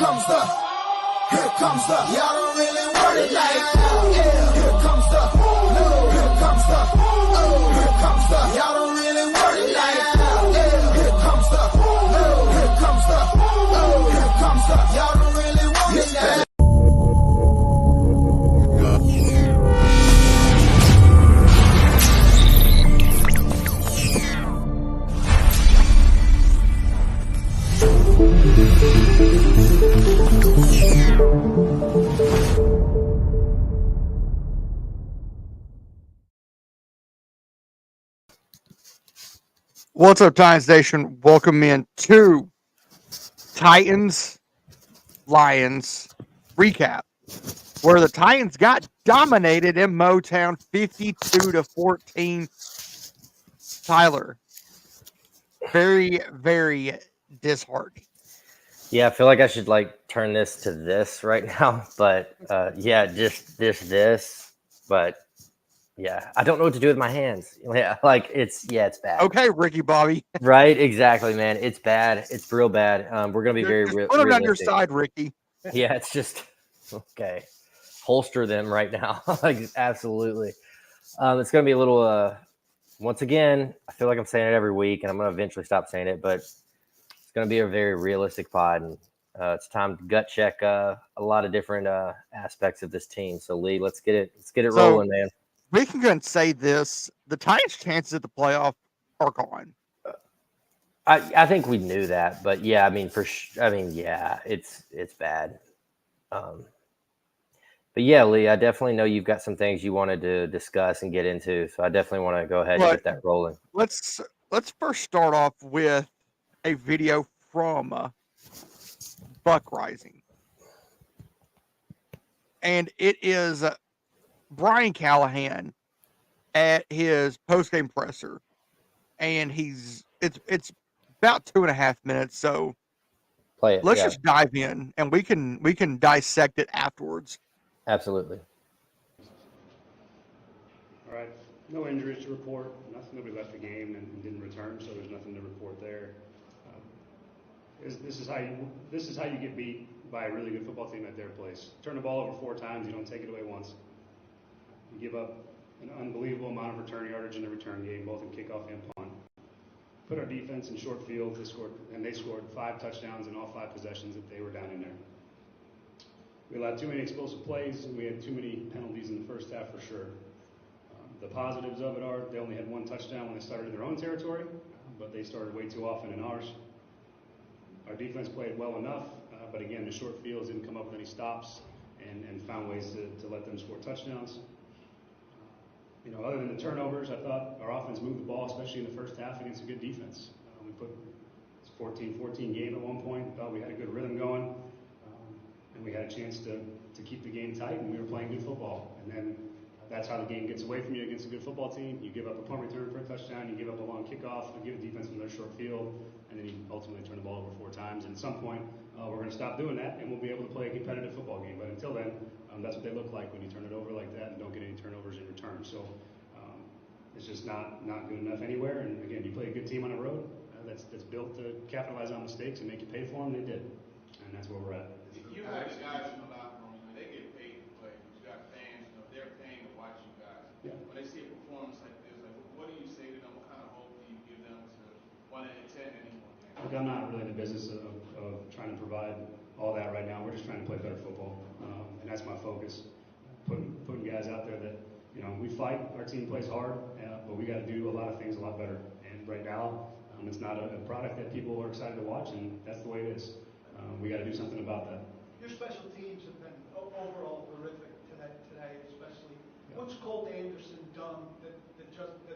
Y'all don't really want it like that. Here comes the no. Here comes the oh. Here comes the y'all don't really want it like that. Here comes the no. Here comes the oh. Here comes the y'all don't really want it like that. What's up, Titans Nation? Welcome in to Titans Lions recap, where the Titans got dominated in Motown 52-14. Tyler, very, very disheartening. Yeah, I feel like I should turn this to this right now, but yeah, just this. But yeah, I don't know what to do with my hands. Yeah, it's bad. Okay, Ricky Bobby. Right, exactly, man. It's bad. It's real bad. We're gonna be very put them on your side, Ricky. Yeah, it's just okay. Holster them right now, absolutely. It's gonna be a little. Once again, I feel like I'm saying it every week, and I'm gonna eventually stop saying it, but it's gonna be a very realistic pod, and it's time to gut check a lot of different aspects of this team. So Lee, let's get it rolling, man. We can go and say this: the Titans' chances at the playoff are gone. I think we knew that, but yeah, yeah, it's bad. But yeah, Lee, I definitely know you've got some things you wanted to discuss and get into, so I definitely want to go ahead and get that rolling. Let's first start off with a video from Buck Rising, and it is Brian Callahan at his post-game presser, and it's about 2.5 minutes, so play it. Let's just dive in, and we can dissect it afterwards. Absolutely. All right, no injuries to report. Nobody left the game and didn't return, so there's nothing to report there. This is how you get beat by a really good football team at their place. Turn the ball over 4 times, you don't take it away once. You give up an unbelievable amount of return yardage in the return game, both in kickoff and punt. Put our defense in short field. They scored 5 touchdowns in all 5 possessions that they were down in there. We allowed too many explosive plays, and we had too many penalties in the first half for sure. The positives of it are they only had 1 touchdown when they started in their own territory, but they started way too often in ours. Our defense played well enough, but again, the short fields didn't come up with any stops and found ways to let them score touchdowns. Other than the turnovers, I thought our offense moved the ball, especially in the first half against a good defense. We put this 14-14 game at one point. Thought we had a good rhythm going, and we had a chance to keep the game tight, and we were playing good football. And then that's how the game gets away from you against a good football team. You give up a punt return for a touchdown, you give up a long kickoff, you give the defense another short field, and then you ultimately turn the ball over 4 times. And at some point, we're going to stop doing that, and we'll be able to play a competitive football game. But until then, that's what they look like when you turn it over like that and don't get any turnovers in return. So it's just not good enough anywhere. And again, you play a good team on the road that's built to capitalize on mistakes and make you pay for them. They did, and that's where we're at. You have the guys in the locker room, they get paid to play. You got fans, they're paying to watch you guys. Yeah. When they see a performance like this, what do you say to them? What kind of hope do you give them to want to attend any more games? Look, I'm not really in the business of trying to provide all that right now. We're just trying to play better football, and that's my focus. Putting guys out there that we fight. Our team plays hard, but we got to do a lot of things a lot better. And right now, it's not a product that people are excited to watch, and that's the way it is. We got to do something about that. Your special teams have been overall horrific today, especially. Yeah. What's Colt Anderson done that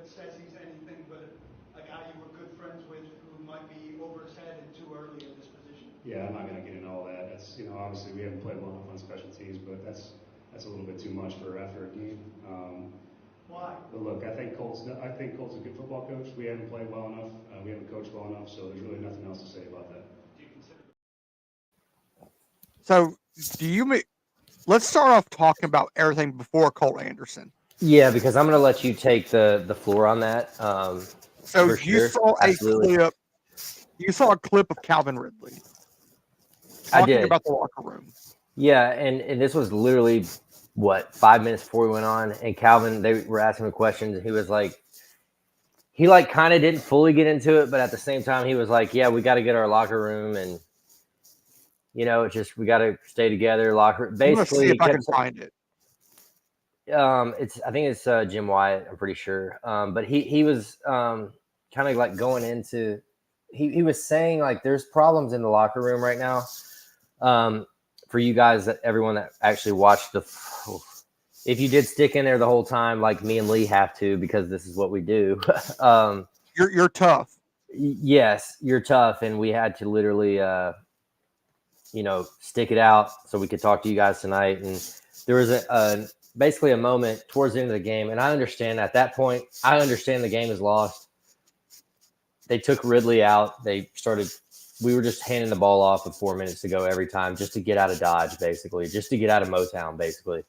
says he's anything but a guy you were good friends with who might be over his head and too early in this position? Yeah, I'm not going to get into all that. That's obviously we haven't played well enough on special teams, but that's a little bit too much after a game. Why? But look, I think Colt's a good football coach. We haven't played well enough. We haven't coached well enough, so there's really nothing else to say about that. So, let's start off talking about everything before Colt Anderson. Yeah, because I'm going to let you take the floor on that. So you saw a clip of Calvin Ridley talking did. about the locker room. Yeah, and this was literally, 5 minutes before we went on, and Calvin, they were asking him questions, and he was like, he like kind of didn't fully get into it, but at the same time, he was like, yeah, we got to get our locker room, and, it's just, we got to stay together, locker. I'm going to Basically, see he if I can kept, find it. I think it's Jim Wyatt, I'm pretty sure. But he was kind of like going into, he was saying like there's problems in the locker room right now. For you guys, everyone that actually watched if you did stick in there the whole time, like me and Lee have to, because this is what we do. You're tough. Yes, you're tough, and we had to literally, stick it out so we could talk to you guys tonight. And there was basically a moment towards the end of the game, and I understand at that point, I understand the game is lost. They took Ridley out. We were just handing the ball off with 4 minutes to go every time, just to get out of Dodge, basically, just to get out of Motown, basically.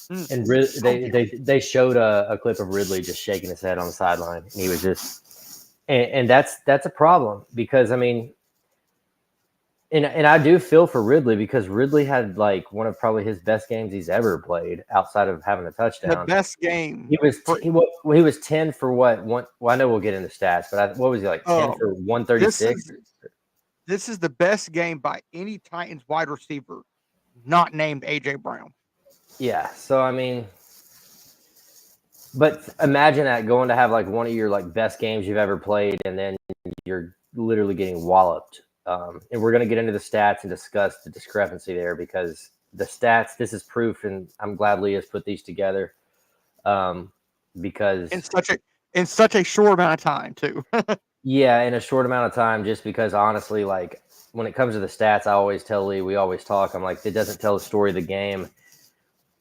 And they showed a clip of Ridley just shaking his head on the sideline, and he was just, and that's a problem, because I mean, and I do feel for Ridley, because Ridley had like one of probably his best games he's ever played outside of having a touchdown. The best game. He was 10 for what? Well, I know we'll get into stats, but what was he like? 10 for 136. This is the best game by any Titans wide receiver not named AJ Brown. Yeah. So, I mean, but imagine that, going to have like one of your like best games you've ever played, and then you're literally getting walloped. And we're going to get into the stats and discuss the discrepancy there, because the stats, this is proof, and I'm glad Lee has put these together, because in such a short amount of time too. Yeah, in a short amount of time, just because honestly, like when it comes to the stats, I always tell Lee, we always talk, I'm like, it doesn't tell the story of the game.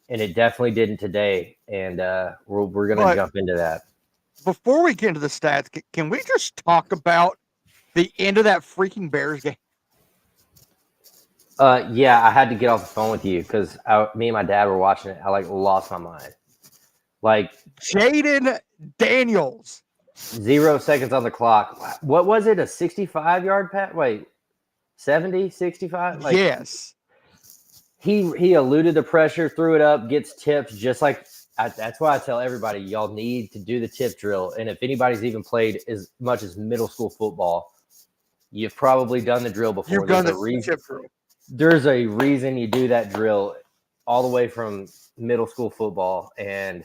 And it definitely didn't today. And we're going to jump into that. Before we get into the stats, can we just talk about the end of that freaking Bears game? Yeah, I had to get off the phone with you because me and my dad were watching it. I like lost my mind. Like Jaden Daniels. 0 seconds on the clock. What was it? A 65-yard pass? Wait, 70, 65? Like, yes. He eluded the pressure, threw it up, gets tipped, just like that's why I tell everybody, y'all need to do the tip drill. And if anybody's even played as much as middle school football, you've probably done the drill before. You've done the tip drill. There's a reason you do that drill all the way from middle school football. And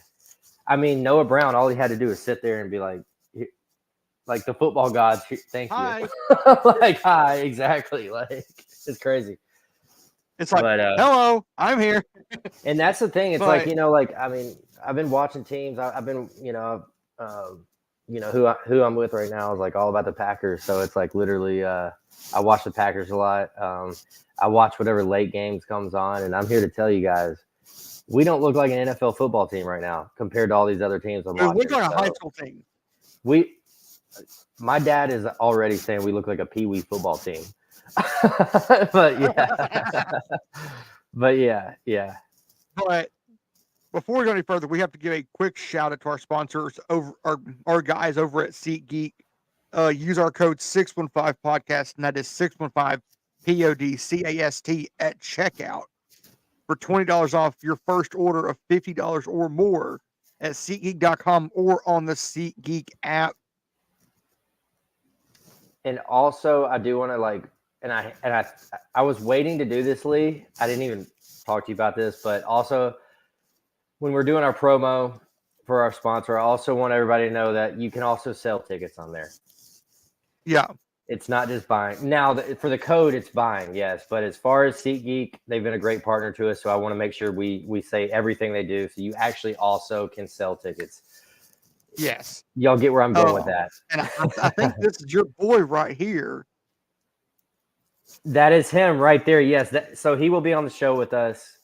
I mean, Noah Brown, all he had to do is sit there and be like the football gods, thank you. Like, hi, exactly. Like, it's crazy. It's like, hello, I'm here. And that's the thing. It's like, like, I mean, I've been watching teams. I've been, who I'm with right now is like all about the Packers. So it's like literally, I watch the Packers a lot. I watch whatever late games comes on, and I'm here to tell you guys, we don't look like an NFL football team right now compared to all these other teams I'm watching. We look like a high school team. My dad is already saying we look like a Pee-wee football team. But yeah. But before we go any further, we have to give a quick shout out to our sponsors, over our guys over at SeatGeek. Use our code 615podcast, and that is 615 PODCAST at checkout for $20 off your first order of $50 or more at SeatGeek.com or on the SeatGeek app. And also, I do want to I was waiting to do this, Lee. I didn't even talk to you about this, but also when we're doing our promo for our sponsor, I also want everybody to know that you can also sell tickets on there. Yeah. It's not just buying. Now, for the code, it's buying, yes. But as far as SeatGeek, they've been a great partner to us, so I want to make sure we say everything they do, so you actually also can sell tickets. Yes. Y'all get where I'm going with that. And I think this is your boy right here. That is him right there, yes. So he will be on the show with us.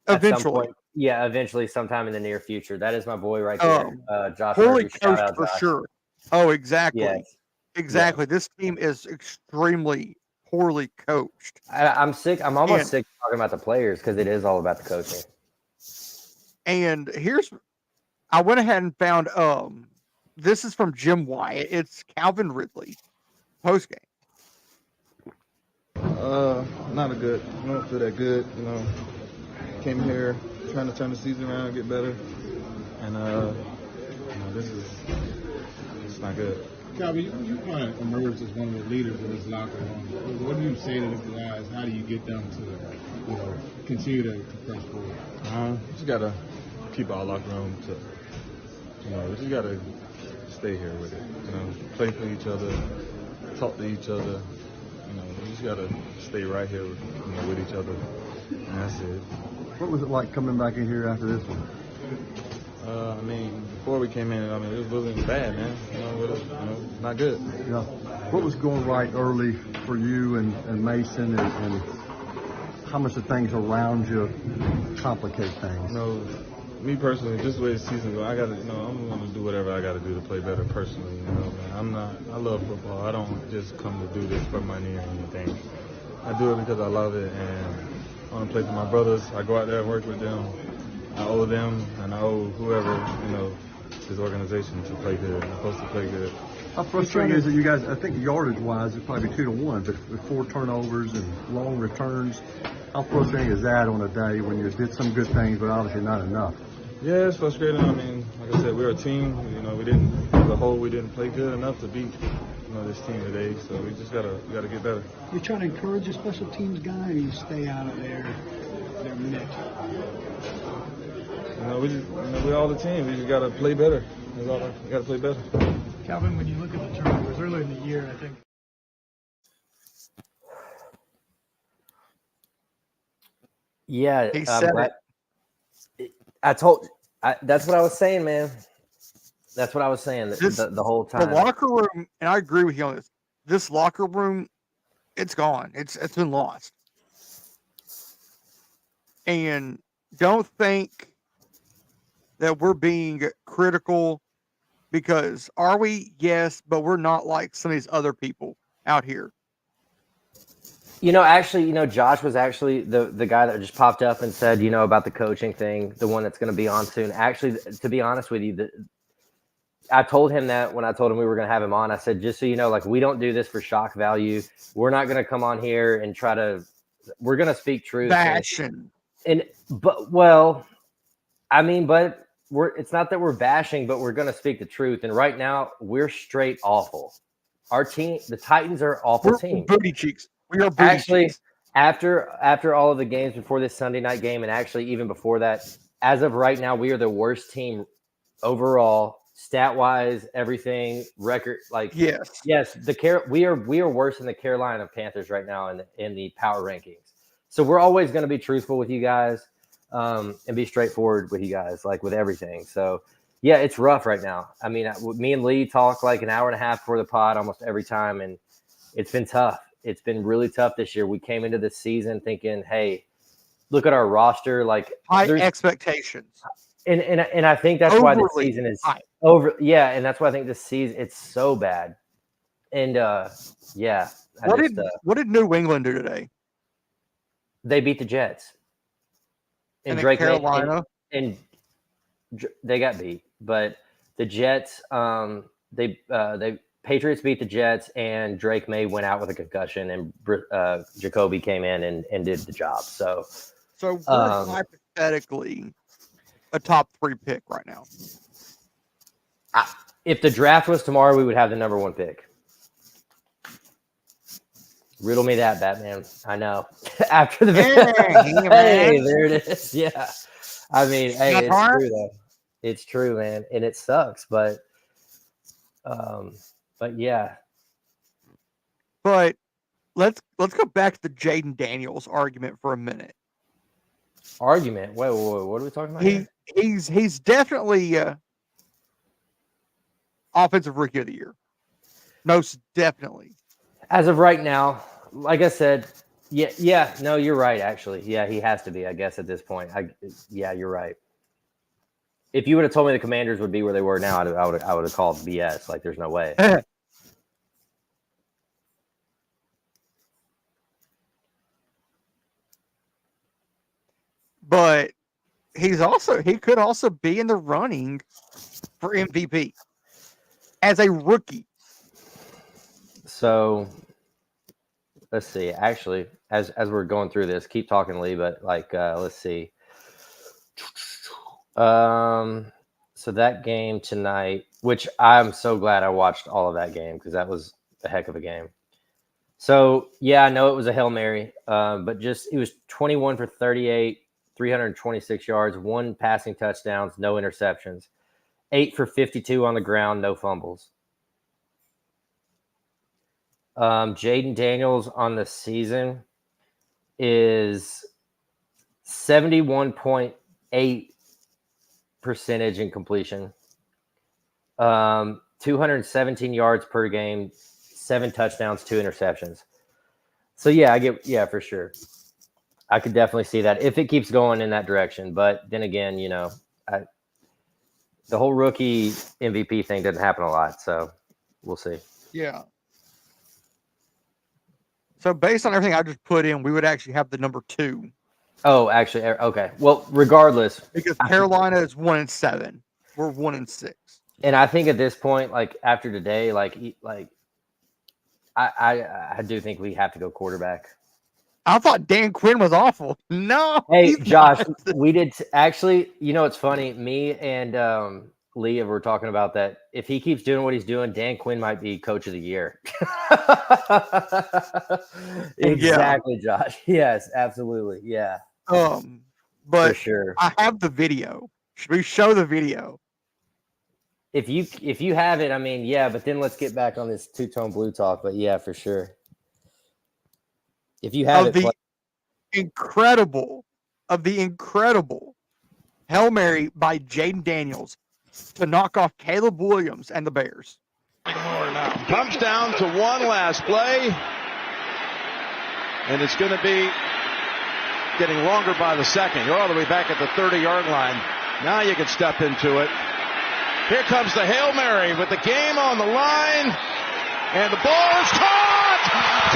Eventually. Yeah, eventually, sometime in the near future. That is my boy right there. Josh. Poorly coached for sure. Oh, exactly. Yes. Exactly. Yeah. This team is extremely poorly coached. I'm sick. I'm almost sick talking about the players because it is all about the coaching. And I went ahead and found this is from Jim Wyatt. It's Calvin Ridley post game. Not a good. I don't feel that good. Came here trying to turn the season around and get better, and it's not good. Calvin, you kind of emerged as one of the leaders of this locker room. What do you say to the guys? How do you get them to, continue to press forward? Just gotta keep our locker room to. We just gotta stay here with it. Play for each other, talk to each other. We just gotta stay right here, with each other, and that's it. What was it like coming back in here after this one? Before we came in, it was looking bad, man. Not good. Yeah. What was going right early for you and Mason, and how much the things around you complicate things? Me personally, just the way the season goes, I'm going to do whatever I got to do to play better personally. I love football. I don't just come to do this for money or anything. I do it because I love it, and I want to play for my brothers. I go out there and work with them. I owe them, and I owe whoever, this organization to play good. I'm supposed to play good. How frustrating is it, you guys? I think yardage-wise, it's probably 2-1, but with 4 turnovers and long returns, how frustrating is that on a day when you did some good things, but obviously not enough? Yeah, it's frustrating. Like I said, we're a team. We didn't, as a whole, we didn't play good enough to beat, this team today. So we just gotta get better. You're trying to encourage your special teams guy to stay out of their mix. We're all the team. We just gotta play better. That's all. We gotta play better. Calvin, when you look at the turnovers earlier in the year, I think. Yeah, He said it. That's what I was saying, man. That's what I was saying the whole time. The locker room, and I agree with you on this. This locker room, it's gone. It's been lost. And don't think that we're being critical, because are we? Yes, but we're not like some of these other people out here. Actually, Josh was actually the guy that just popped up and said, about the coaching thing, the one that's going to be on soon. Actually, to be honest with you, I told him that when I told him we were going to have him on. I said, just so you know, we don't do this for shock value. We're not going to come on here and we're going to speak truth. Bashing. But it's not that we're bashing, but we're going to speak the truth. And right now, we're straight awful. Our team, the Titans, are an awful team. Booty cheeks. We are booty actually cheeks. after all of the games before this Sunday night game, and actually even before that, as of right now, we are the worst team overall, stat wise, everything, record. Yes, we are worse than the Carolina Panthers right now in the power rankings. So we're always going to be truthful with you guys, and be straightforward with you guys, with everything. So yeah, it's rough right now. Me and Lee talk an hour and a half before the pod almost every time, and it's been tough. It's been really tough this year. We came into this season thinking, hey, look at our roster, high expectations. And I think that's why the season is over. Yeah, and that's why I think this season it's so bad. And what did New England do today? They beat the Jets. And Drake Carolina. And they got beat. But the Jets, they Patriots beat the Jets, and Drake May went out with a concussion, and Jacoby came in and did the job. So we're hypothetically a top 3 pick right now. If the draft was tomorrow, we would have the number 1 pick. Riddle me that, Batman. I know. After the hey, there it is. Yeah. Hey, it's true though. It's true, man, and it sucks, but yeah. But let's go back to the Jaden Daniels argument for a minute. Argument? Wait, what are we talking about here? He's definitely offensive rookie of the year. Most definitely. As of right now, like I said, yeah, no, you're right, actually. Yeah, he has to be, I guess, at this point. Yeah, you're right. If you would have told me the Commanders would be where they were now, I would have called BS. There's no way. But he could also be in the running for MVP as a rookie. So let's see. Actually, as we're going through this, keep talking, Lee. But let's see. So that game tonight, which I'm so glad I watched all of that game because that was a heck of a game. So yeah, I know it was a Hail Mary, but it was 21 for 38, 326 yards, 1 passing touchdowns, no interceptions, 8 for 52 on the ground, no fumbles. Jaden Daniels on the season is 71.8% in completion, 217 yards per game, 7 touchdowns, 2 interceptions. So yeah, for sure. I could definitely see that if it keeps going in that direction. But then again, the whole rookie MVP thing didn't happen a lot, so we'll see. Yeah. So based on everything I just put in, we would actually have the number 2. Oh, actually, okay. Well, regardless, because Carolina is 1-7. We're 1-6. And I think at this point, like after today, I do think we have to go quarterback. I thought Dan Quinn was awful. No. Hey, Josh, not. we did actually. It's funny. Me and Leah were talking about that. If he keeps doing what he's doing, Dan Quinn might be coach of the year. Exactly, yeah. Josh. Yes, absolutely. Yeah. But for sure. I have the video. Should we show the video? If you have it, I mean, yeah. But then let's get back on this two-tone blue talk. But yeah, for sure. If you have the incredible Hail Mary by Jaden Daniels to knock off Caleb Williams and the Bears. Comes down to one last play, and it's going to be getting longer by the second. You're all the way back at the 30-yard line. Now you can step into it. Here comes the Hail Mary with the game on the line, and the ball is caught!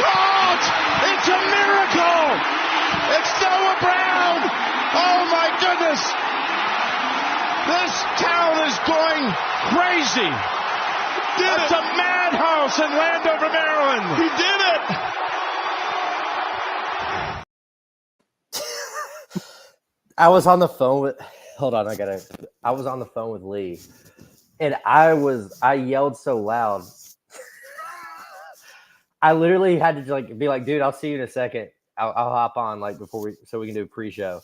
Caught! It's a miracle! It's Noah Brown! Oh my goodness! This town is going crazy! It's a madhouse in Landover, Maryland! He did it! I was on the phone with I was on the phone with Lee, and I yelled so loud. I literally had to be like, dude, I'll see you in a second. I'll hop on so we can do a pre-show.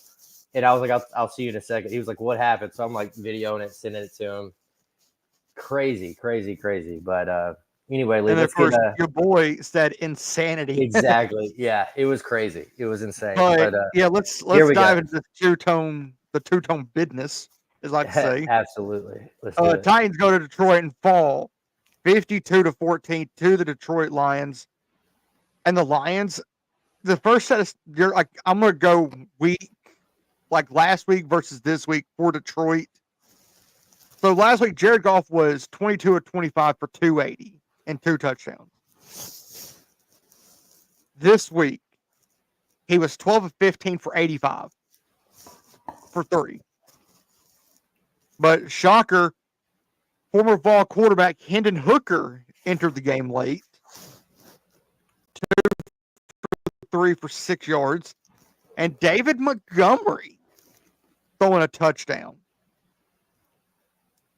And I was like, I'll see you in a second. He was like, what happened? So I'm like videoing it, sending it to him. Crazy. But anyway, Lee, and of course, your boy said insanity. Exactly. Yeah, it was crazy. It was insane. But yeah, let's dive into the two-tone business, as I like to say. Absolutely. Titans go to Detroit and fall 52-14 to the Detroit Lions. And the Lions, the first set of I'm gonna go week like last week versus this week for Detroit. So last week, Jared Goff was 22 of 25 for 280 and 2 touchdowns. This week, he was 12 of 15 for 85 for 30. But shocker, former Vol quarterback Hendon Hooker entered the game late. 2 for 3 for 6 yards. And David Montgomery throwing a touchdown.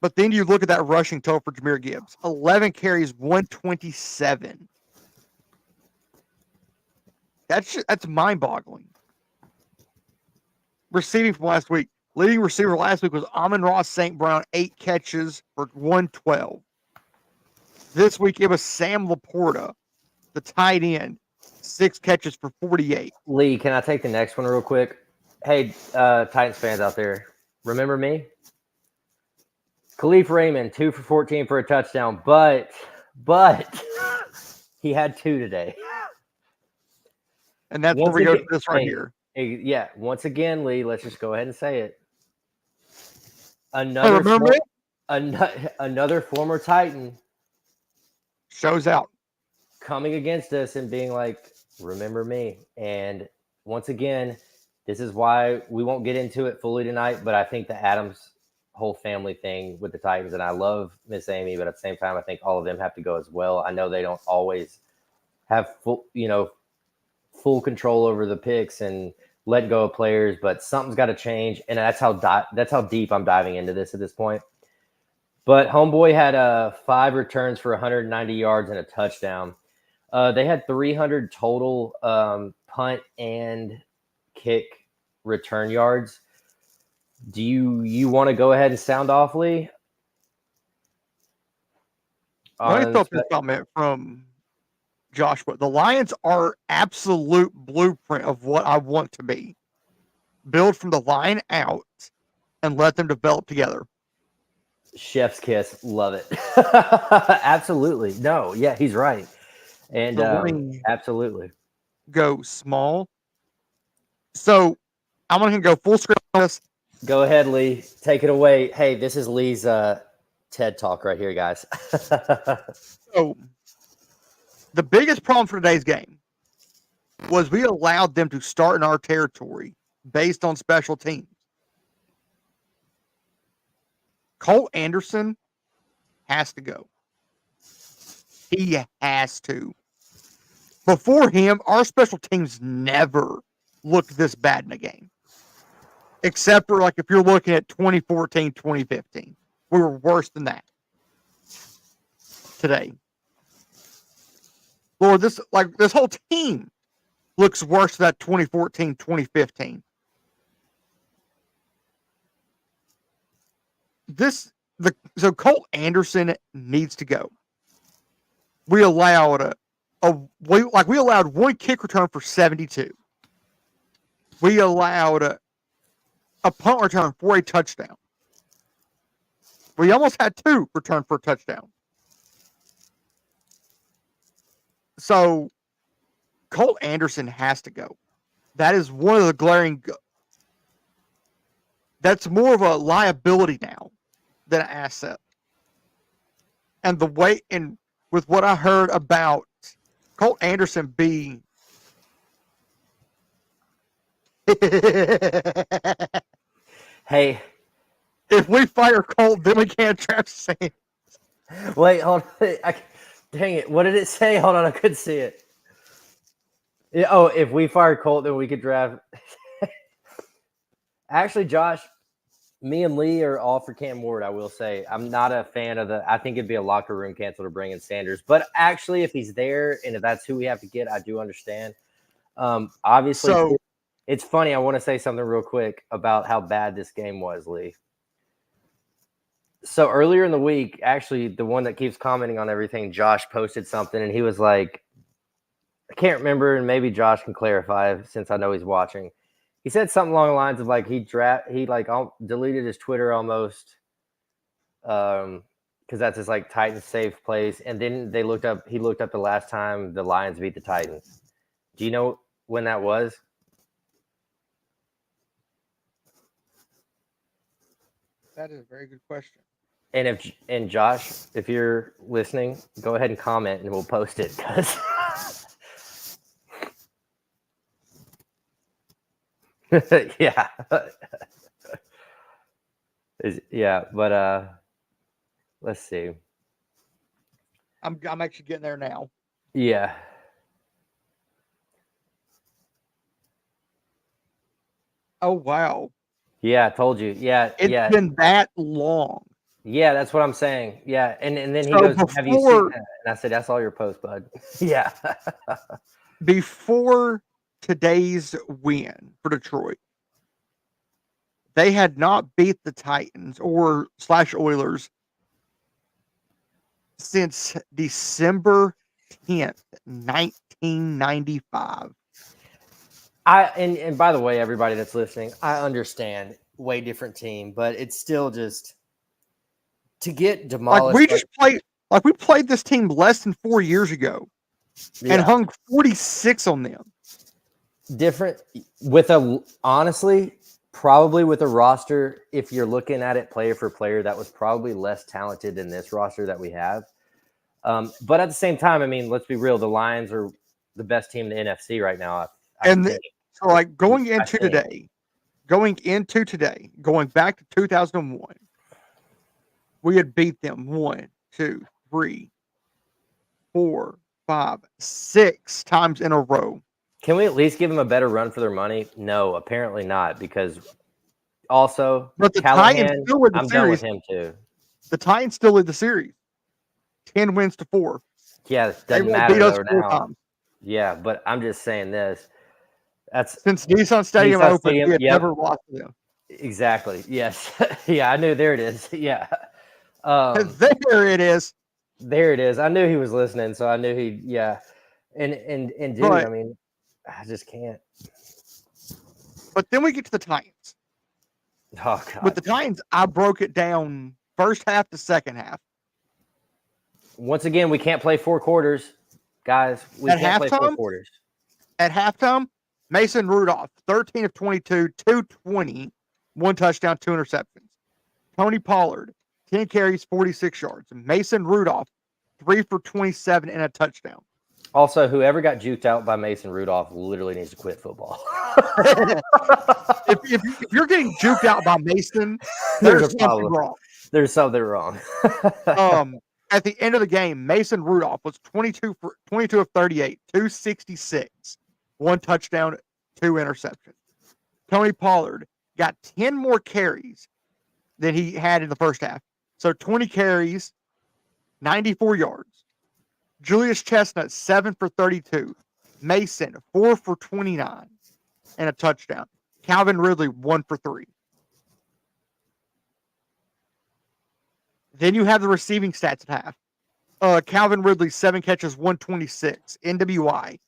But then you look at that rushing total for Jahmyr Gibbs. 11 carries, 127. That's mind-boggling. Receiving from last week. Leading receiver last week was Amon-Ra St. Brown, 8 catches for 112. This week it was Sam Laporta, the tight end, 6 catches for 48. Lee, can I take the next one real quick? Hey, Titans fans out there, remember me? Khalif Raymond, 2 for 14 for a touchdown, but he had 2 today. And that's where we go to this right here. Yeah, once again, Lee, let's just go ahead and say it. Another former Titan shows out, coming against us and being like, remember me. And once again, this is why we won't get into it fully tonight, but I think the Adams whole family thing with the Titans, and I love Miss Amy, but at the same time, I think all of them have to go as well. I know they don't always have full, full control over the picks and let go of players, but something's got to change, and that's how deep I'm diving into this at this point. But Homeboy had 5 returns for 190 yards and a touchdown. They had 300 total punt and kick return yards. Do you want to go ahead and sound off, Lee? Let me throw this comment from Joshua. The Lions are absolute blueprint of what I want to be. Build from the line out and let them develop together. Chef's kiss. Love it. Absolutely. No, yeah, he's right. And absolutely. Go small. So I'm going to go full screen on this. Go ahead, Lee. Take it away. Hey, this is Lee's TED Talk right here, guys. So the biggest problem for today's game was we allowed them to start in our territory based on special teams. Colt Anderson has to go. He has to. Before him, our special teams never looked this bad in a game. Except for like if you're looking at 2014, 2015. We were worse than that today. Lord, this whole team looks worse than that 2014, 2015. So Colt Anderson needs to go. We allowed we allowed 1 kick return for 72. We allowed a punt return for a touchdown. We almost had 2 return for a touchdown. So Colt Anderson has to go. That is one of the glaring. That's more of a liability now than an asset. And the way, and with what I heard about Colt Anderson being. Hey. If we fire Colt, then we can't draft Sanders. Wait, hold on. Dang it. What did it say? Hold on. I couldn't see it. Oh, if we fire Colt, then we could draft. Actually, Josh, me and Lee are all for Cam Ward, I will say. I'm not a fan of I think it'd be a locker room cancel to bring in Sanders. But actually, if he's there and if that's who we have to get, I do understand. Obviously, so, it's funny. I want to say something real quick about how bad this game was, Lee. So earlier in the week, actually, the one that keeps commenting on everything, Josh posted something, and he was like, I can't remember, and maybe Josh can clarify since I know he's watching. He said something along the lines of like he deleted his Twitter almost, because that's his like Titans safe place, and then he looked up the last time the Lions beat the Titans. Do you know when that was? That is a very good question. And Josh, if you're listening, go ahead and comment and we'll post it because yeah. But let's see. I'm actually getting there now. Yeah. Oh wow. Yeah, I told you. Yeah, it's been that long. Yeah, that's what I'm saying. Yeah, and then he goes, "Have you seen that?" And I said, "That's all your post, bud." Yeah. Before today's win for Detroit, they had not beat the Titans or /Oilers since December 10th, 1995. And by the way, everybody that's listening, I understand, way different team, but it's still just to get demolished. We played this team less than 4 years ago and hung 46 on them. Different honestly, probably with a roster, if you're looking at it player for player, that was probably less talented than this roster that we have. But at the same time, I mean, let's be real. The Lions are the best team in the NFC right now. Going back to 2001, we had beat them 1, 2, 3, 4, 5, 6 times in a row. Can we at least give them a better run for their money? No, apparently not, because also But the Titans Callahan, still win the I'm done with series. him too. The Titans still lead the series. 10 wins to 4. Yeah, it They doesn't won't matter beat us though 4 now. times. Yeah, but I'm just saying this. That's Since Nissan Stadium Nissan opened, Stadium, we had yep. never lost to them. Exactly. Yes. Yeah, I knew. There it is. Yeah. There it is. There it is. I knew he was listening, so I knew he. Yeah. And dude, But- I mean, I just can't. But then we get to the Titans. Oh God. With the Titans, I broke it down first half to second half. Once again, we can't play 4 quarters, guys. We At can't play 4 halftime? quarters. At halftime, Mason Rudolph, 13 of 22, 220, 1 touchdown, 2 interceptions. Tony Pollard, 10 carries, 46 yards. Mason Rudolph, 3 for 27 and a touchdown. Also, whoever got juked out by Mason Rudolph literally needs to quit football. if you're getting juked out by Mason, there's something wrong. There's something wrong. At the end of the game, Mason Rudolph was 22 of 38, 266, 1 touchdown, 2 interceptions. Tony Pollard got 10 more carries than he had in the first half. So 20 carries, 94 yards. Julius Chestnut, 7 for 32. Mason, 4 for 29 and a touchdown. Calvin Ridley, 1 for 3. Then you have the receiving stats at half. Calvin Ridley, 7 catches, 126. NWI,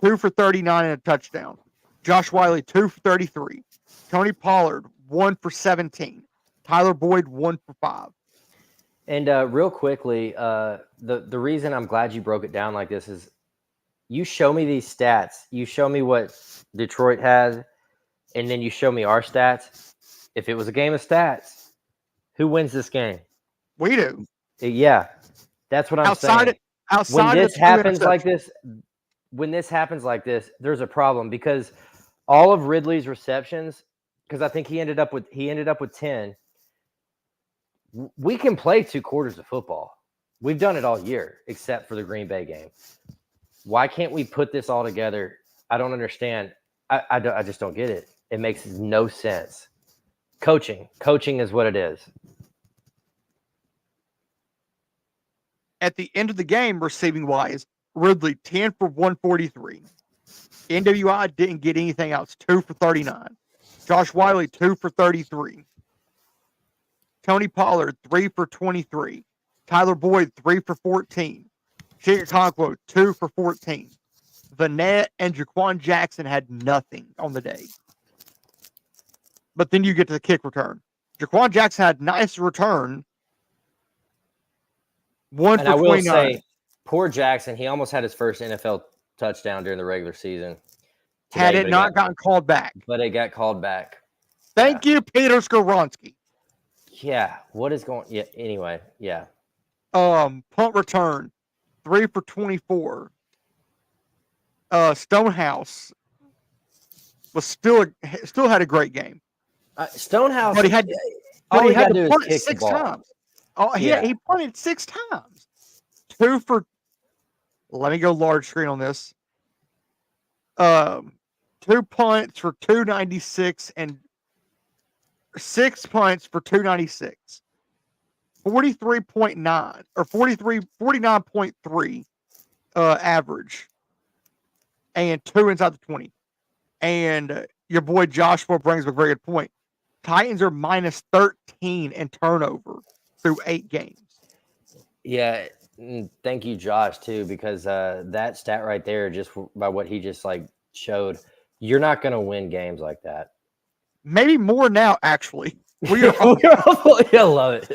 2 for 39 and a touchdown. Josh Wiley, 2 for 33. Tony Pollard, 1 for 17. Tyler Boyd, 1 for 5. And real quickly, the reason I'm glad you broke it down like this is you show me these stats. You show me what Detroit has, and then you show me our stats. If it was a game of stats, who wins this game? We do. Yeah, that's what I'm saying. Outside when this of happens like this, there's a problem because all of Ridley's receptions, because I think he ended up with 10. We can play 2 quarters of football. We've done it all year, except for the Green Bay game. Why can't we put this all together? I don't understand. I just don't get it. It makes no sense. Coaching is what it is. At the end of the game, receiving wise, Ridley 10 for 143. NWI didn't get anything else, 2 for 39. Josh Wiley, 2 for 33. Tony Pollard, 3 for 23. Tyler Boyd, 3 for 14. Jake Conquo, 2 for 14. Vanette and Jaquan Jackson had nothing on the day. But then you get to the kick return. Jaquan Jackson had nice return. 1 And for I will 29. say, poor Jackson, he almost had his first NFL touchdown during the regular season. Had it not gotten called back. But it got called back. Thank you, Peter Skoronsky. Yeah. What is going? Yeah. Anyway. Yeah. Punt return, 3 for 24. Stonehouse was still had a great game. Stonehouse, but he had to punt it 6 times. Oh, he punted 6 times. 2 for. Let me go large screen on this. 2 punts for 296 and 6 punts for 296. 43.9 or 49.3 average. And 2 inside the 20. And your boy Joshua brings up a very good point. Titans are minus 13 in turnover through 8 games. Yeah. Thank you, Josh, too, because that stat right there, just by what he just showed, you're not going to win games like that. Maybe more now, actually. I love it.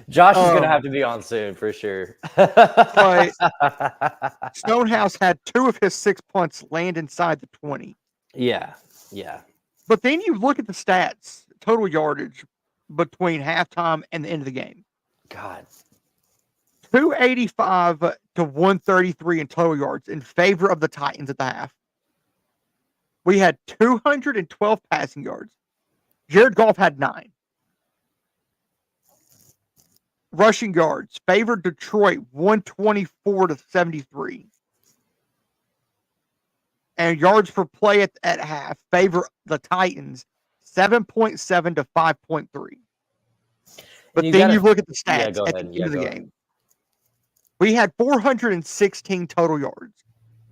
Josh is going to have to be on soon for sure. But Stonehouse had 2 of his 6 punts land inside the 20. Yeah. But then you look at the stats, total yardage between halftime and the end of the game. God. 285 to 133 in total yards in favor of the Titans at the half. We had 212 passing yards. Jared Goff had 9. Rushing yards favored Detroit 124 to 73. and yards per play at half favor the Titans 7.7 to 5.3. But then you look at the stats go at ahead. the end of the game. We had 416 total yards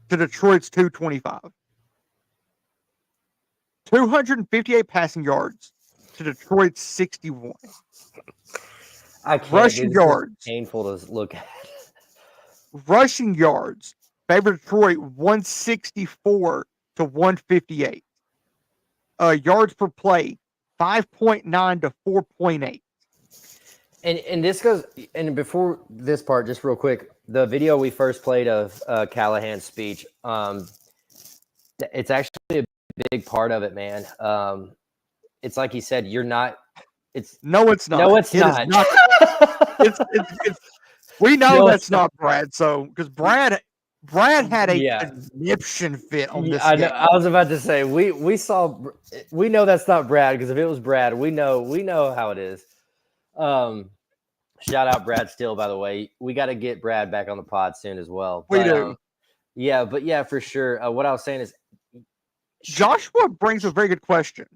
to Detroit's 225. 258 passing yards to Detroit's 61. I can't. Rushing Dude, this yards. is painful to look at. Rushing yards favor Detroit 164 to 158. Yards per play 5.9 to 4.8. And this goes, and before this part, just real quick, the video we first played of Callahan's speech, it's actually a big part of it, man. It's like he said, you're not. It's no, it's not. No, it's not. Is not. it's we know No, that's not Brad. So because Brad had a Yeah. conniption fit on this. I know. game. I was about to say we know that's not Brad, because if it was Brad, we know how it is. Shout out Brad Steele, by the way. We got to get Brad back on the pod soon as well. We do. Yeah, but yeah, for sure. What I was saying is, Joshua brings a very good question.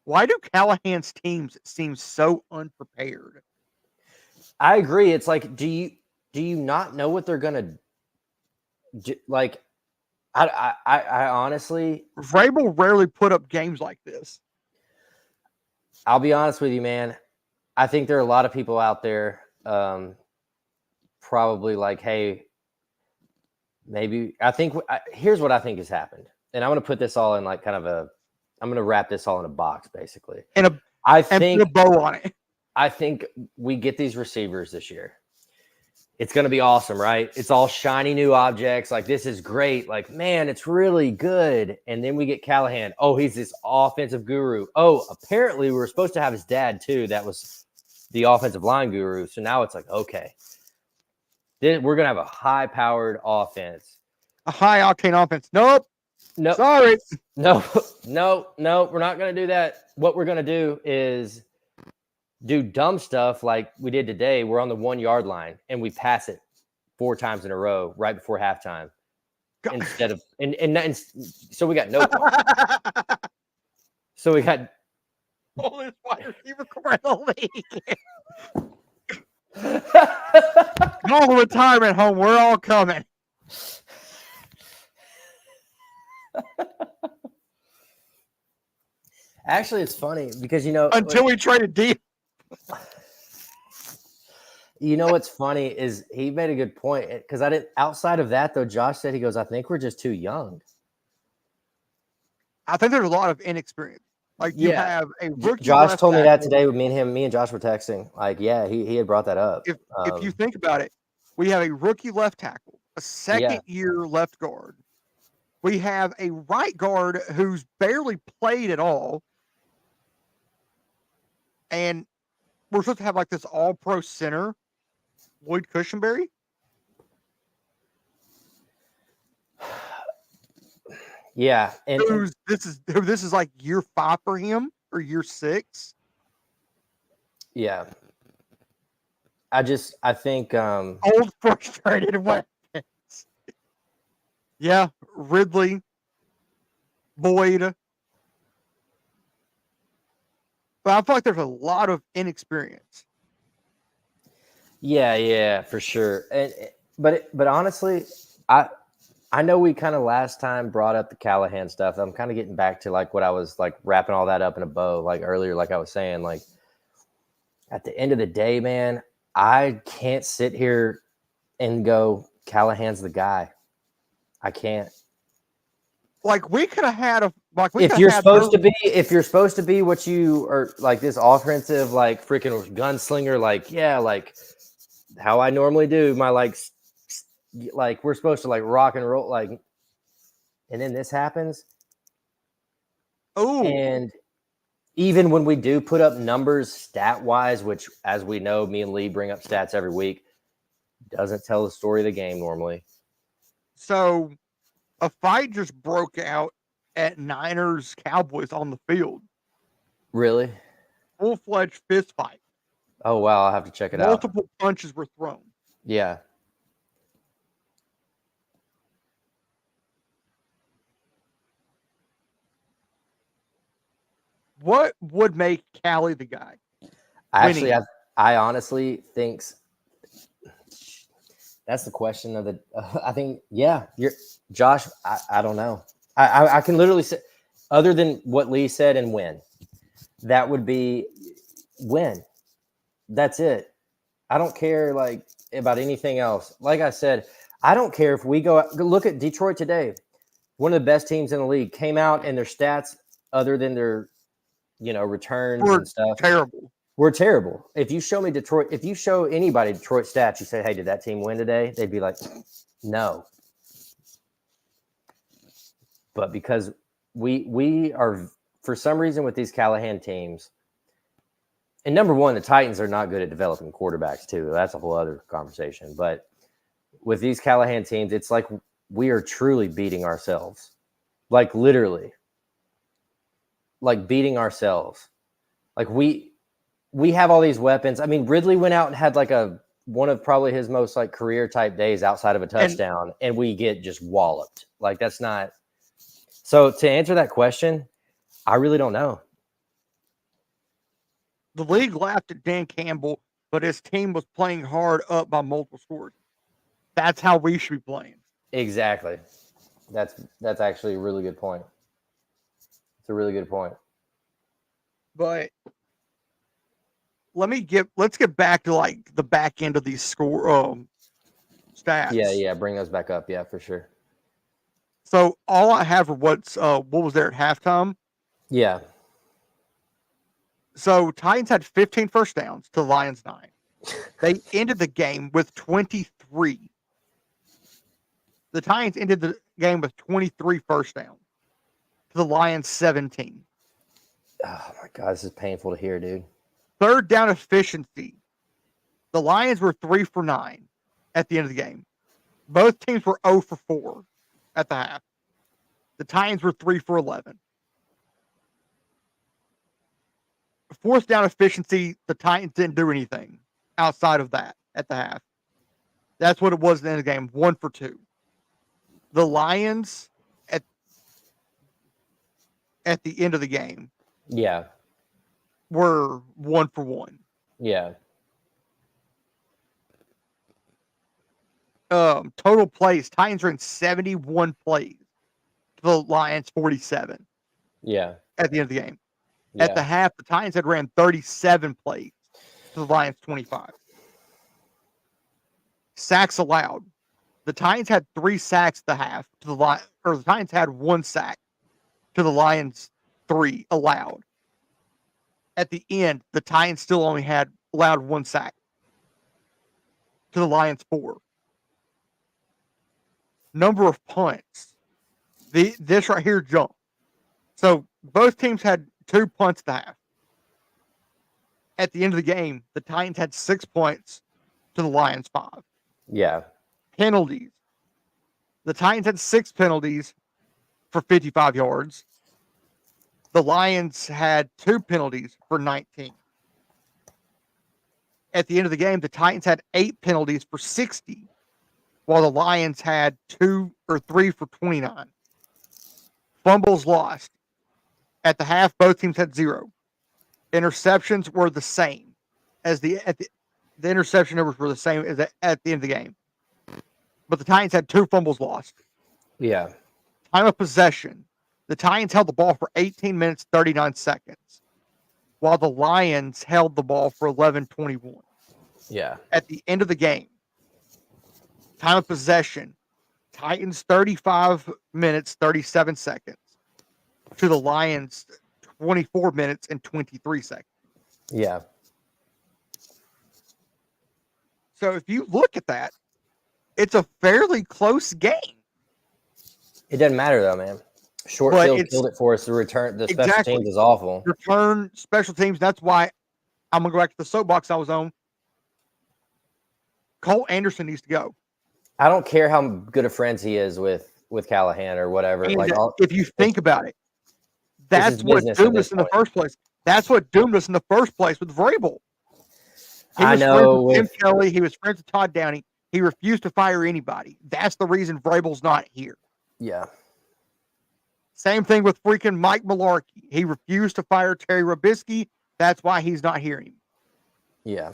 Why do Callahan's teams seem so unprepared? I agree. It's like, do you not know what they're gonna do? Like, I honestly, Vrabel rarely put up games like this. I'll be honest with you, man. I think there are a lot of people out there, probably like, hey, maybe here's what I think has happened, and I'm going to put this all in like kind of I'm going to wrap this all in a box, basically. And put a bow on it. I think we get these receivers this year. It's going to be awesome, right? It's all shiny new objects. Like, this is great. Like, man, it's really good. And then we get Callahan. Oh, he's this offensive guru. Oh, apparently we were supposed to have his dad too. That was the offensive line guru. So now it's like, okay, then we're going to have a high-powered offense. A high-octane offense. Nope. No, sorry. No, we're not going to do that. What we're going to do is do dumb stuff like we did today. We're on the 1 yard line and we pass it 4 times in a row right before halftime. God. Instead of and so we got no so we got oldest wide receiver core in the league. All the retirement home, we're all coming. Actually, it's funny because until we traded deep. You know what's funny is he made a good point, because I didn't. Outside of that, though, Josh said, he goes, "I think we're just too young." I think there's a lot of inexperience. Like, you have a rookie. Josh told me that today. Me and Josh were texting. Like, yeah, he had brought that up. If you think about it, we have a rookie left tackle, a second-year left guard. We have a right guard who's barely played at all, and we're supposed to have like this all-pro center, Lloyd Cushenberry. Yeah, and this is like year 5 for him, or year 6. Yeah, I think old frustrated weapons. Yeah, Ridley, Boyd. But I feel like there's a lot of inexperience. Yeah, for sure. But honestly, I know we kind of last time brought up the Callahan stuff. I'm kind of getting back to like what I was like wrapping all that up in a bow like earlier, like I was saying, like at the end of the day, man, I can't sit here and go, Callahan's the guy. I can't. Like, we could have had if you're supposed to be what you are, like this offensive, like freaking gunslinger, like, yeah, like how I normally do my like we're supposed to like rock and roll, like, and then this happens. Oh, and even when we do put up numbers stat wise, which, as we know, me and Lee bring up stats every week, doesn't tell the story of the game normally. So a fight just broke out at Niners Cowboys on the field. Really? Full-fledged fist fight. Oh, wow. I'll have to check it out. Multiple punches were thrown. Yeah. what would make Callie the guy? Actually, winning? I honestly think that's the question of the. I think, yeah, you're Josh. I don't know. I can literally say, other than what Lee said and win, that would be win. That's it. I don't care like about anything else. Like I said, I don't care if we go look at Detroit today. One of the best teams in the league came out, and their stats, other than their returns We're and stuff, terrible. we're terrible. If you show me Detroit, if you show anybody Detroit stats, you say, "Hey, did that team win today?" They'd be like, "No." But because we are, for some reason, with these Callahan teams, and number one, the Titans are not good at developing quarterbacks too. That's a whole other conversation. But with these Callahan teams, it's like we are truly beating ourselves, like literally, like beating ourselves. Like we have all these weapons. I mean, Ridley went out and had like one of probably his most like career type days outside of a touchdown, and we get just walloped. Like that's not. So to answer that question, I really don't know. The league laughed at Dan Campbell, but his team was playing hard up by multiple scores. That's how we should be playing. Exactly. That's actually a really good point. It's a really good point. But let's get back to like the back end of these score stats. Yeah, bring those back up. Yeah, for sure. So all I have are what was there at halftime. Yeah. So Titans had 15 first downs to Lions 9. They ended the game with 23. The Titans ended the game with 23 first downs to the Lions 17. Oh my God, this is painful to hear, dude. Third down efficiency. The Lions were 3 for 9 at the end of the game. Both teams were 0 for 4 at the half. The Titans were 3 for 11. Fourth down efficiency, the Titans didn't do anything outside of that at the half. That's what it was at the end of the game, 1 for 2. The Lions at the end of the game, yeah, were 1 for 1. Yeah. Total plays, Titans ran 71 plays to the Lions 47. Yeah. At the end of the game. Yeah. At the half, the Titans had ran 37 plays to the Lions 25. Sacks allowed. The Titans had 3 sacks at the half to the Lions, or the Titans had 1 sack to the Lions 3 allowed. At the end, the Titans still only had allowed 1 sack to the Lions 4. Number of punts. This right here jumped. So both teams had 2 punts at the half. At the end of the game, the Titans had 6 points to the Lions 5. Yeah. Penalties. The Titans had 6 penalties for 55 yards. The Lions had 2 penalties for 19. At the end of the game, the Titans had 8 penalties for 60, while the Lions had 2 or 3 for 29. Fumbles lost. At the half, both teams had 0. Interceptions were the same as the interception numbers were the same as at the end of the game. But the Titans had 2 fumbles lost. Yeah. Time of possession. The Titans held the ball for 18 minutes, 39 seconds, while the Lions held the ball for 11:21. Yeah. At the end of the game, time of possession, Titans 35 minutes, 37 seconds to the Lions 24 minutes and 23 seconds. Yeah. So if you look at that, it's a fairly close game. It doesn't matter though, man. Short But field it's- killed it for us. The return, the special Exactly. teams is awful. Return special teams. That's why I'm going to go back to the soapbox I was on. Cole Anderson needs to go. I don't care how good of friends he is with Callahan or whatever. And Like, if you think about it, that's his what business at doomed this us in the point. first place. That's what doomed us in the first place with Vrabel. He I was know friends with Tim with- Kelly. He was friends with Todd Downey. He refused to fire anybody. That's the reason Vrabel's not here. Yeah. Same thing with freaking Mike Mularkey. He refused to fire Terry Robisky. That's why he's not here anymore. Yeah.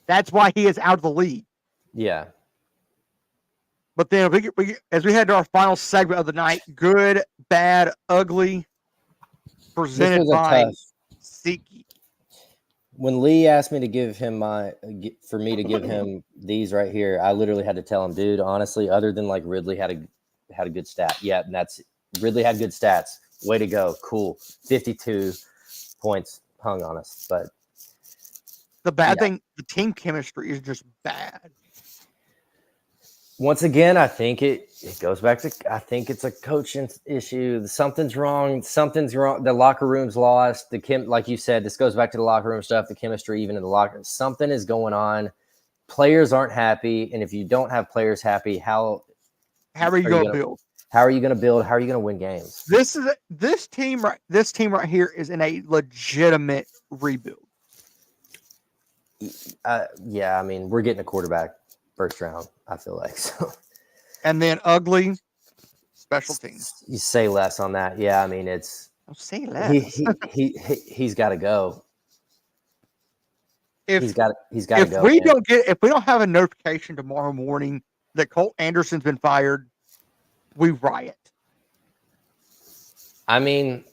That's why he is out of the league. Yeah. But then as we head to our final segment of the night, good, bad, ugly, presented by SeatGeek. When Lee asked me to give him for me to give him these right here, I literally had to tell him, dude, honestly, other than like Ridley had a good stat. Yeah, and that's Ridley had good stats. Way to go. Cool. 52 points hung on us. But the bad thing, the team chemistry is just bad. Once again, I think it goes back to, I think it's a coaching issue. Something's wrong. The locker room's lost. Like you said, this goes back to the locker room stuff, the chemistry, even in the locker room. Something is going on. Players aren't happy. And if you don't have players happy, how are you going to build? How are you going to build? How are you going to win games? This team right here is in a legitimate rebuild. Yeah, I mean, we're getting a quarterback first round, I feel like. So. And then ugly special teams. You say less on that. Yeah, I mean, it's say less. He's got to go. He's got to go. If we don't have a notification tomorrow morning that Colt Anderson's been fired, we riot. I mean,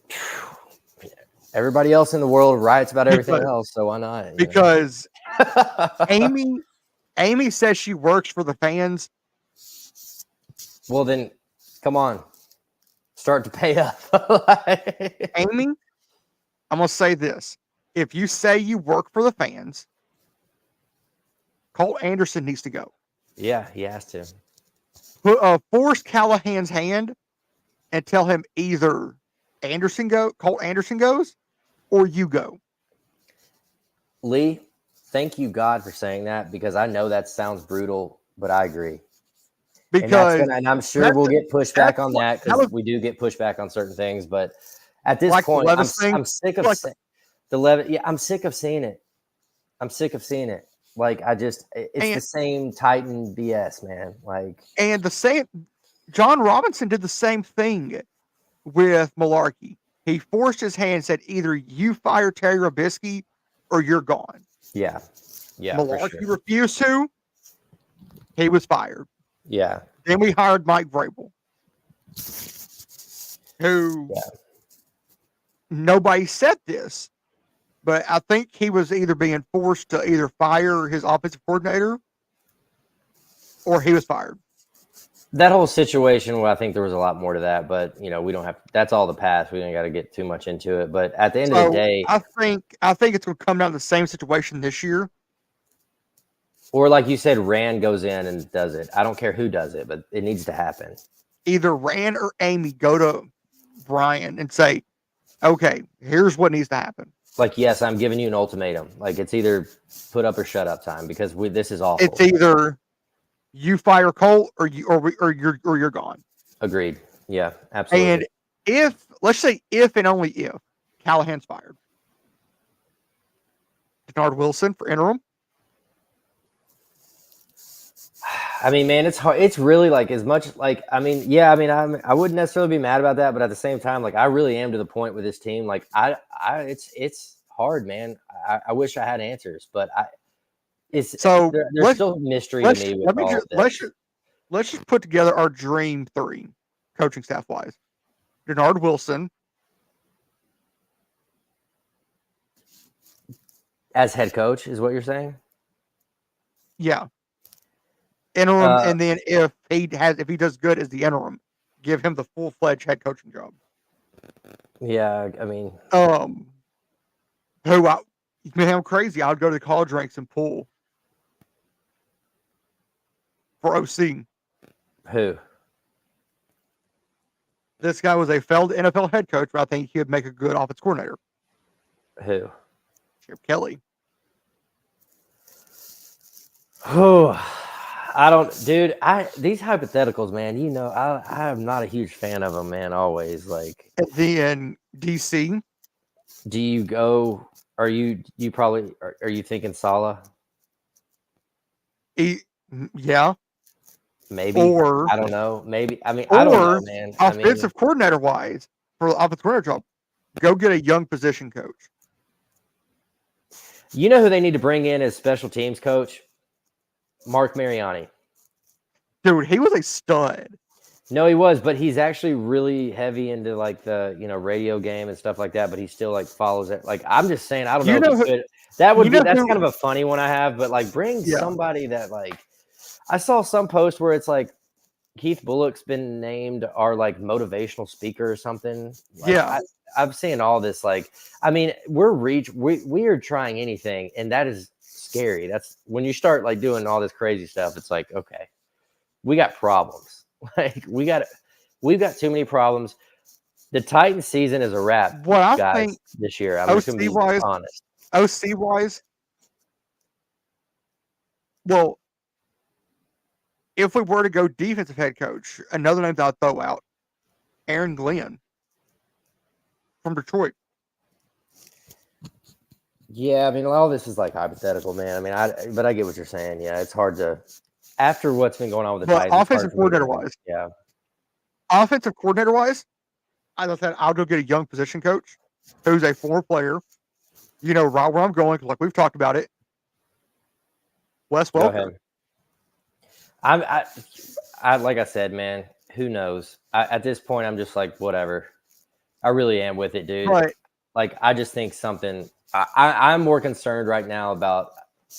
everybody else in the world riots about everything else, so why not? Because Amy says she works for the fans. Well, then, come on. Start to pay up. Amy, I'm going to say this. If you say you work for the fans, Colt Anderson needs to go. Yeah, he has to. Force Callahan's hand and tell him either Colt Anderson goes, or you go. Lee, thank you, God, for saying that, because I know that sounds brutal, but I agree. Because and I'm sure we'll get pushback on that, because we do get pushback on certain things. But at this point, I'm sick of the Levis. Yeah, I'm sick of seeing it. Like, it's the same Titan BS, man. Like, and the same, John Robinson did the same thing with Mularkey. He forced his hand and said, either you fire Terry Robisky or you're gone. Yeah. Yeah. Mularkey refused to. He was fired. Yeah. Then we hired Mike Vrabel, who nobody said this, but I think he was either being forced to either fire his offensive coordinator or he was fired. That whole situation, well, I think there was a lot more to that, but we don't have. That's all the past. We don't got to get too much into it. But at the end of the day, I think it's going to come down to the same situation this year. Or like you said, Rand goes in and does it. I don't care who does it, but it needs to happen. Either Rand or Amy go to Brian and say, okay, here's what needs to happen. Like, yes, I'm giving you an ultimatum. Like, it's either put up or shut up time, because this is awful. It's either you fire Colt or you're gone. Agreed. Yeah, absolutely. And let's say if and only if Callahan's fired, Denard Wilson for interim. I mean, man, it's hard. It's really like as much like, I wouldn't necessarily be mad about that, but at the same time, like, I really am to the point with this team. Like, it's hard, man. I wish I had answers, but there's still mystery to me with all of this. Let's just put together our dream three, coaching staff wise. Denard Wilson as head coach is what you're saying? Yeah. Interim, and then if he does good as the interim, give him the full-fledged head coaching job. Yeah, I mean, I'm crazy. I'd go to the college ranks and pull for OC. Who? This guy was a failed NFL head coach, but I think he would make a good offense coordinator. Who? Chip Kelly. Oh. These hypotheticals, man, I am not a huge fan of them, man, always. Like, at the end, DC. Do you go, are you thinking Saleh? Yeah. Maybe. Or, I don't know. Maybe. I mean, I don't know, man. Offensive coordinator wise, for the offensive coordinator job, go get a young position coach. You know who they need to bring in as special teams coach? Mark Mariani. Dude, he was a stud. No, he was, but he's actually really heavy into like the radio game and stuff like that. But he still like follows it. Like I'm just saying, I don't know if he could. That would be that's kind of a funny one I have. But like bring somebody that like I saw some post where it's like Keith Bullock's been named our like motivational speaker or something. Like, I'm seeing all this. Like I mean, we are trying anything, and that is scary. That's when you start like doing all this crazy stuff. It's like okay, we got problems. Like we've got too many problems. The Titans season is a wrap, guys. This year, I'm just gonna be honest. OC wise, well, if we were to go defensive head coach, another name that I'll throw out, Aaron Glenn from Detroit. Yeah, I mean, all this is like hypothetical, man. I mean, but I get what you're saying. Yeah, it's hard to. After what's been going on with the Titans, offensive coordinator-wise, offensive coordinator-wise, as I said, I'll go get a young position coach who's a former player. You know, right where I'm going, like we've talked about it. Wes Welker. I like I said, man. Who knows? At this point, I'm just like, whatever. I really am with it, dude. Right. Like, I just think something. I'm more concerned right now about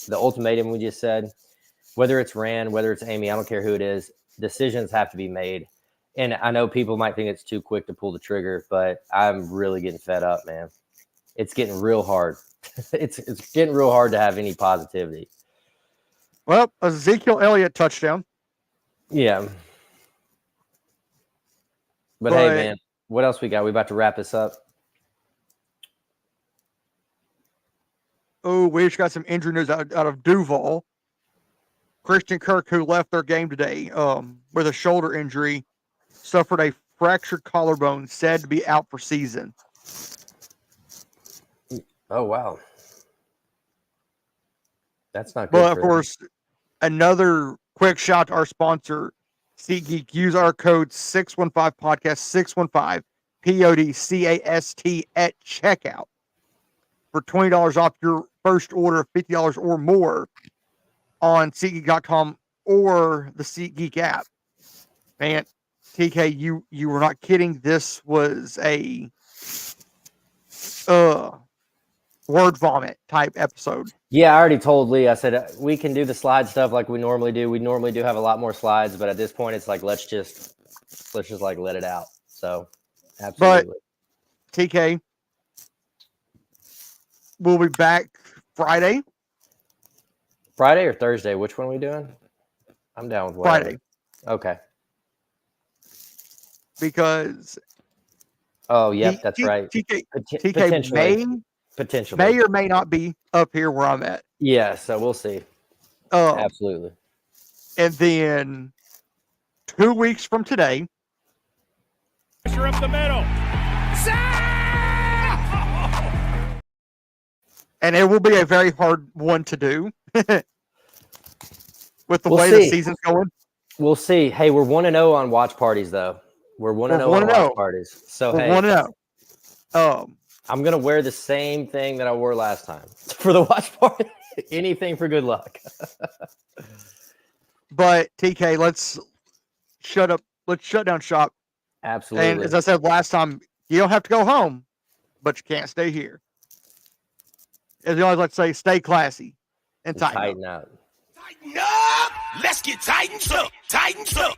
the ultimatum we just said. Whether it's Rand, whether it's Amy, I don't care who it is. Decisions have to be made. And I know people might think it's too quick to pull the trigger, but I'm really getting fed up, man. It's getting real hard. It's getting real hard to have any positivity. Well, Ezekiel Elliott touchdown. Yeah. But hey, man, what else we got? We about to wrap this up. Oh, we just got some injury news out of Duval. Christian Kirk, who left their game today with a shoulder injury, suffered a fractured collarbone, said to be out for season. Oh, wow. That's not good. But, of course, another quick shout to our sponsor, SeatGeek. Use our code 615podcast, 615PODCAST at checkout for $20 off your first order of $50 or more on SeatGeek.com or the SeatGeek app. Man, TK, you were not kidding. This was a word vomit type episode. Yeah, I already told Lee. I said we can do the slide stuff like we normally do. We normally do have a lot more slides, but at this point, it's like let's just like let it out. So, absolutely. But TK, we'll be back Friday. Friday or Thursday? Which one are we doing? I'm down with whatever. Friday. Okay. Because. Oh, yep, that's right. TK potentially may or may not be up here where I'm at. Yeah, so we'll see. Absolutely. And then 2 weeks from today. Pressure up the middle. And it will be a very hard one to do with the way the season's going. We'll see. Hey, we're 1-0 on watch parties, though. We're 1-0 on watch parties. So, we're hey. 1-0. I'm going to wear the same thing that I wore last time for the watch party. Anything for good luck. But, TK, let's shut up. Let's shut down shop. Absolutely. And as I said last time, you don't have to go home, but you can't stay here. As you always like to say, stay classy and tighten up. Tighten up! Let's get tightened up! Tightened up!